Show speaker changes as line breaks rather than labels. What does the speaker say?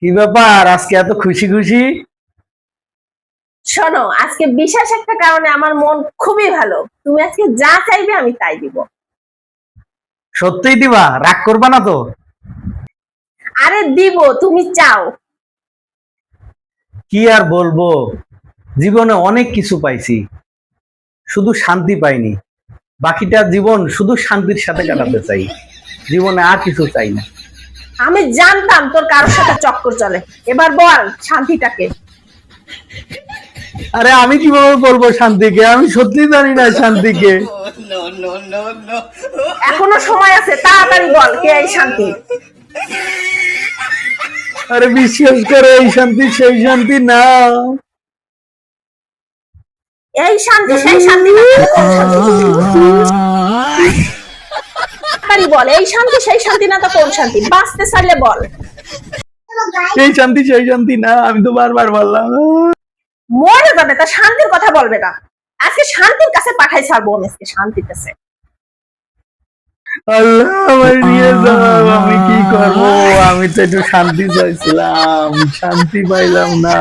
কি ব্যাপার আজকে এত খুশি খুশি?
শোনো, আজকে বিশেষ একটা কারণে আমার মন খুবই ভালো। তুমি আজকে যা চাইবে আমি তাই দিব।
সত্যিই দিবা? রাগ করবা না তো?
আরে দিব, তুমি চাও।
কি আর বলবো, জীবনে অনেক কিছু পাইছি, শুধু শান্তি পাইনি। বাকিটা জীবন শুধু শান্তির সাথে কাটাতে চাই, জীবনে আর কিছু চাই না।
আমি জানতাম তোর কারোর সাথে চক্কর চলে। এবার বল শান্তিটাকে।
আরে আমি কিভাবে বলবো শান্তিকে? আমি সত্যি জানি না শান্তিকে।
এখনো সময় আছে, তাড়াতাড়ি বল কে এই শান্তি।
আরে বিশ্বাস করে, এই শান্তি সেই শান্তি না।
এই শান্তি সেই শান্তি না, তাহলে কোন শান্তি? তাড়াতাড়ি বল, এই শান্তি সেই শান্তি না তো কোন শান্তি? বাঁচতে চাইলে বল।
এই শান্তি সেই শান্তি না, আমি তো বারবার বললাম।
মরে যাবে, তা শান্তির কথা বলবে না। আজকে শান্তির কাছে পাঠাই ছাড়বো আজকে শান্তির কাছে।
আল্লাহ আমার নিয়ে যাও, আমি কি করবো? আমি তো একটু শান্তি চাইছিলাম, শান্তি পাইলাম না।